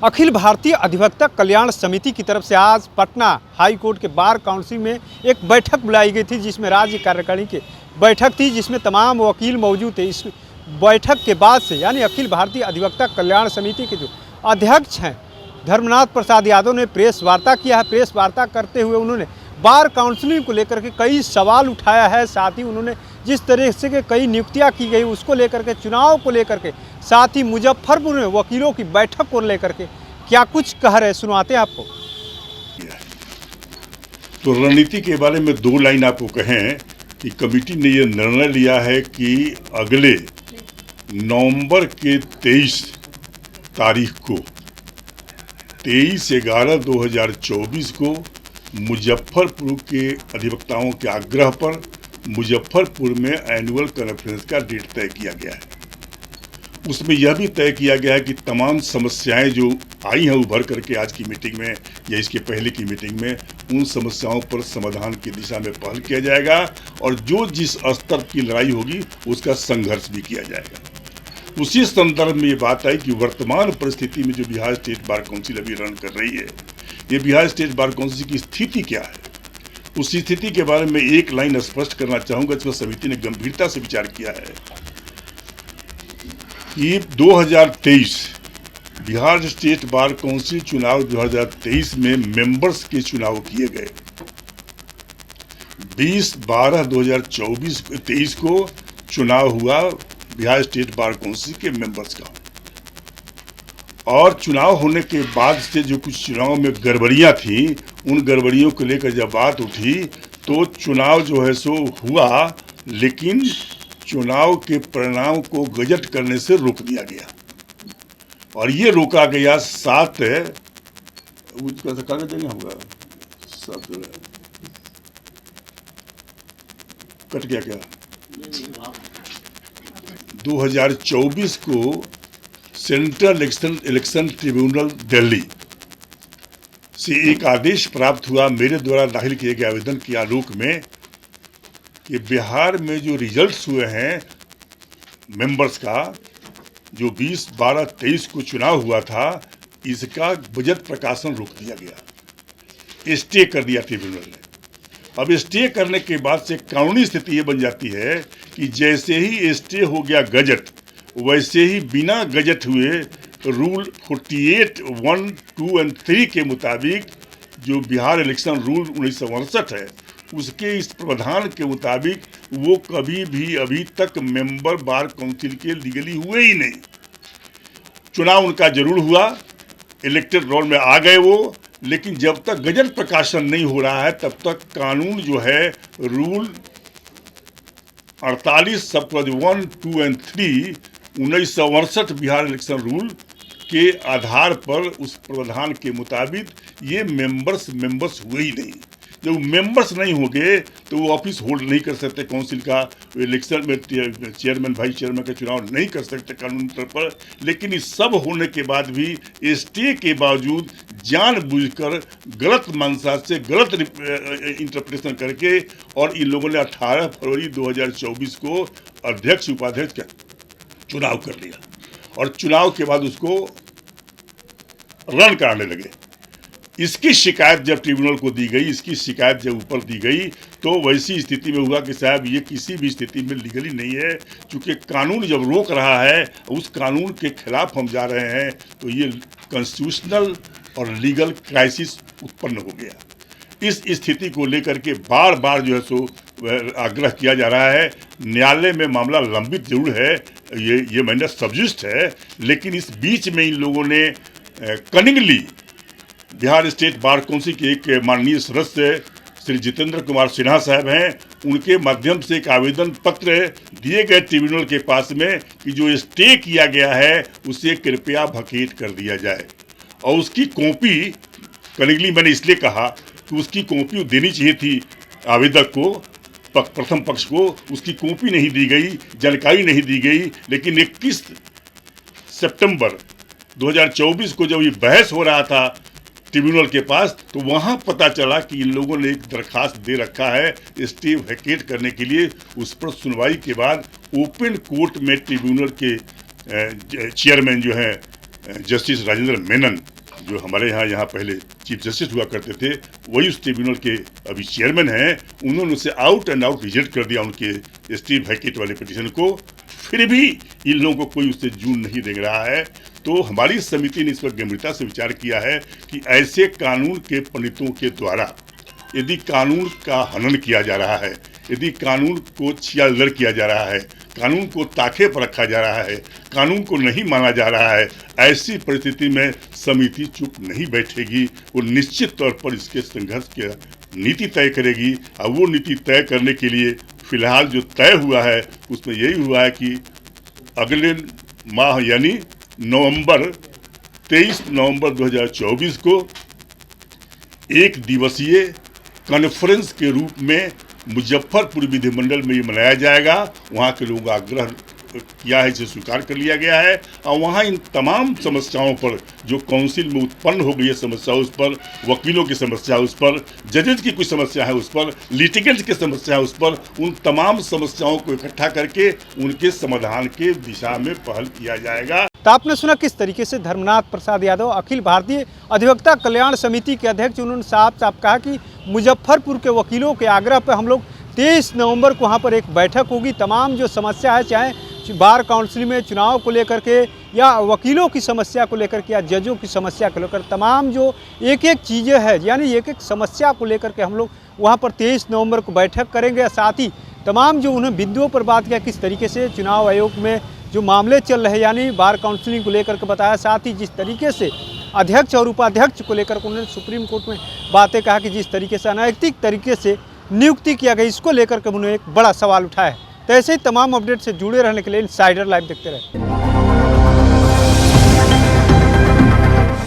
अखिल भारतीय अधिवक्ता कल्याण समिति की तरफ से आज पटना हाई कोर्ट के बार काउंसिल में एक बैठक बुलाई गई थी, जिसमें राज्य कार्यकारिणी की बैठक थी, जिसमें तमाम वकील मौजूद थे। इस बैठक के बाद से यानी अखिल भारतीय अधिवक्ता कल्याण समिति के जो अध्यक्ष हैं धर्मनाथ प्रसाद यादव ने प्रेस वार्ता किया है। प्रेस वार्ता करते हुए उन्होंने बार काउंसिलिंग को लेकर के कई सवाल उठाया है। साथ ही उन्होंने जिस तरह से के कई नियुक्तियां की गई उसको लेकर के, चुनाव को लेकर के, साथ ही मुजफ्फरपुर में वकीलों की बैठक को लेकर के क्या कुछ कह रहे, सुनवाते हैं आपको। तो रणनीति के बारे में दो लाइन आपको कहें कि कमेटी ने यह निर्णय लिया है कि अगले नवंबर के 23 तारीख को 23/11/2024 को मुजफ्फरपुर के अधिवक्ताओं के आग्रह पर मुजफ्फरपुर में एनुअल कॉन्फ्रेंस का डेट तय किया गया है। उसमें यह भी तय किया गया है कि तमाम समस्याएं जो आई हैं उभर करके आज की मीटिंग में या इसके पहले की मीटिंग में, उन समस्याओं पर समाधान की दिशा में पहल किया जाएगा और जो जिस स्तर की लड़ाई होगी उसका संघर्ष भी किया जाएगा। उसी संदर्भ में ये बात आई कि वर्तमान परिस्थिति में जो बिहार स्टेट बार काउंसिल अभी रन कर रही है, ये बिहार स्टेट बार काउंसिल की स्थिति क्या है, उस स्थिति के बारे में एक लाइन स्पष्ट करना चाहूंगा। इसमें समिति ने गंभीरता से विचार किया है कि 2023 बिहार स्टेट बार काउंसिल चुनाव 2023 में मेंबर्स के चुनाव किए गए। 20/12/2023 को चुनाव हुआ बिहार स्टेट बार काउंसिल के मेंबर्स का, और चुनाव होने के बाद से जो कुछ चुनाव में गड़बड़ियां थी, उन गड़बड़ियों को लेकर जब बात उठी तो चुनाव जो है सो हुआ, लेकिन चुनाव के परिणाम को गजट करने से रोक दिया गया। और ये रोका गया 7 कट गया क्या 2024 को सेंट्रल इलेक्शन ट्रिब्यूनल दिल्ली से एक आदेश प्राप्त हुआ मेरे द्वारा दाखिल किए गए आवेदन के आलोक में कि बिहार में जो रिजल्ट्स हुए हैं मेंबर्स का, जो 20/12/23 को चुनाव हुआ था, इसका बजट प्रकाशन रोक दिया गया, स्टे कर दिया ट्रिब्यूनल ने। अब स्टे करने के बाद से कानूनी स्थिति ये बन जाती है कि जैसे ही स्टे हो गया गजट, वैसे ही बिना गजट हुए रूल 48, 1, 2 और 3 के मुताबिक जो बिहार इलेक्शन रूल 1962 है, उसके इस प्रावधान के मुताबिक वो कभी भी अभी तक मेंबर बार काउंसिल के लीगली हुए ही नहीं। चुनाव उनका जरूर हुआ, इलेक्टेड रोल में आ गए वो, लेकिन जब तक गजट प्रकाशन नहीं हो रहा है तब तक कानून जो है रूल 48 सब 1, 2 और 3 1962 बिहार इलेक्शन रूल के आधार पर उस प्रावधान के मुताबिक ये मेंबर्स हुए ही नहीं। जब मेंबर्स नहीं होंगे तो वो ऑफिस होल्ड नहीं कर सकते काउंसिल का, इलेक्शन में चेयरमैन वाइस चेयरमैन का चुनाव नहीं कर सकते कानून तौर पर। लेकिन इस सब होने के बाद भी स्टे के बावजूद जानबूझकर गलत मंशा से गलत इंटरप्रिटेशन करके और इन लोगों ने 18 फरवरी 2024 को अध्यक्ष उपाध्यक्ष का चुनाव कर लिया और चुनाव के बाद उसको रन कराने लगे। इसकी शिकायत जब ट्रिब्यूनल को दी गई, इसकी शिकायत जब ऊपर दी गई, तो वैसी स्थिति में हुआ कि साहब ये किसी भी स्थिति में लीगली नहीं है, क्योंकि कानून जब रोक रहा है उस कानून के खिलाफ हम जा रहे हैं, तो ये कॉन्स्टिट्यूशनल और लीगल क्राइसिस उत्पन्न हो गया। इस स्थिति को लेकर के बार बार जो है सो आग्रह किया जा रहा है। न्यायालय में मामला लंबित जरूर है, ये महीना सब्जुडिस है, लेकिन इस बीच में इन लोगों ने cunningly Bihar state bar council के एक माननीय सदस्य श्री जितेंद्र कुमार सिन्हा साहब हैं, उनके माध्यम से एक आवेदन पत्र दिए गए ट्रिब्यूनल के पास में कि जो स्टे किया गया है उसे कृपया वैकेट कर दिया जाए। और उसकी कॉपी कनिंगली मैंने इसलिए कहा कि उसकी कॉपी देनी चाहिए थी आवेदक को, प्रथम पक्ष को, उसकी कॉपी नहीं दी गई, जानकारी नहीं दी गई। लेकिन 21 सितंबर 2024 को जब ये बहस हो रहा था ट्रिब्यूनल के पास, तो वहां पता चला कि इन लोगों ने एक दरखास्त दे रखा है स्टे वैकेट करने के लिए। उस पर सुनवाई के बाद ओपन कोर्ट में ट्रिब्यूनल के चेयरमैन जो हैं जस्टिस राजेंद्र मेनन, जो हमारे यहाँ पहले चीफ जस्टिस हुआ करते थे, वही उस ट्रिब्यूनल के अभी चेयरमैन हैं, उन्होंने उसे आउट एंड आउट रिजेक्ट कर दिया उनके स्टे वैकेट वाले पिटीशन को। फिर भी इन लोगों को कोई उससे जून नहीं देख रहा है। तो हमारी समिति ने इस पर गंभीरता से विचार किया है कि ऐसे कानून के पंडितों के द्वारा यदि कानून का हनन किया जा रहा है, यदि कानून को छियालर किया जा रहा है, कानून को ताखे पर रखा जा रहा है, कानून को नहीं माना जा रहा है, ऐसी परिस्थिति में समिति चुप नहीं बैठेगी। वो निश्चित तौर पर इसके संघर्ष की नीति तय करेगी। और वो नीति तय करने के लिए फिलहाल जो तय हुआ है उसमें यही हुआ है कि अगले माह यानी 23 नवंबर 2024 को एक दिवसीय कॉन्फ्रेंस के रूप में मुजफ्फरपुर विधिमंडल में ये मनाया जाएगा। वहाँ के लोगों का आग्रह किया है, इसे स्वीकार कर लिया गया है। और वहाँ इन तमाम समस्याओं पर जो काउंसिल में उत्पन्न हो गई है समस्या, उस पर वकीलों की समस्या, उस पर जजेज की कुछ समस्या है, उस पर लिटिगेंट्स की समस्या है, उस पर उन तमाम समस्याओं को इकट्ठा करके उनके समाधान के दिशा में पहल किया जाएगा। तो आपने सुना किस तरीके से धर्मनाथ प्रसाद यादव, अखिल भारतीय अधिवक्ता कल्याण समिति के अध्यक्ष, उन्होंने साफ कहा कि मुजफ्फरपुर के वकीलों के आग्रह पर हम लोग 23 नवंबर को वहाँ पर एक बैठक होगी। तमाम जो समस्या है, चाहे बार काउंसिल में चुनाव को लेकर के या वकीलों की समस्या को लेकर के या जजों की समस्या को लेकर, तमाम जो एक एक चीज़ें हैं, यानी एक एक समस्या को लेकर के हम लोग वहाँ पर 23 नवंबर को बैठक करेंगे। साथ ही तमाम जो उन्हें बिंदुओं पर बात किया, किस तरीके से चुनाव आयोग में जो मामले चल रहे हैं, यानी बार काउंसिलिंग को लेकर के बताया। साथ ही जिस तरीके से अध्यक्ष और उपाध्यक्ष को लेकर उन्होंने सुप्रीम कोर्ट में बातें कहा कि जिस तरीके से अनैतिक तरीके से नियुक्ति किया गया, इसको लेकर के उन्होंने एक बड़ा सवाल उठाया है। तो ऐसे ही तमाम अपडेट से जुड़े रहने के लिए इनसाइडर लाइव देखते रहे।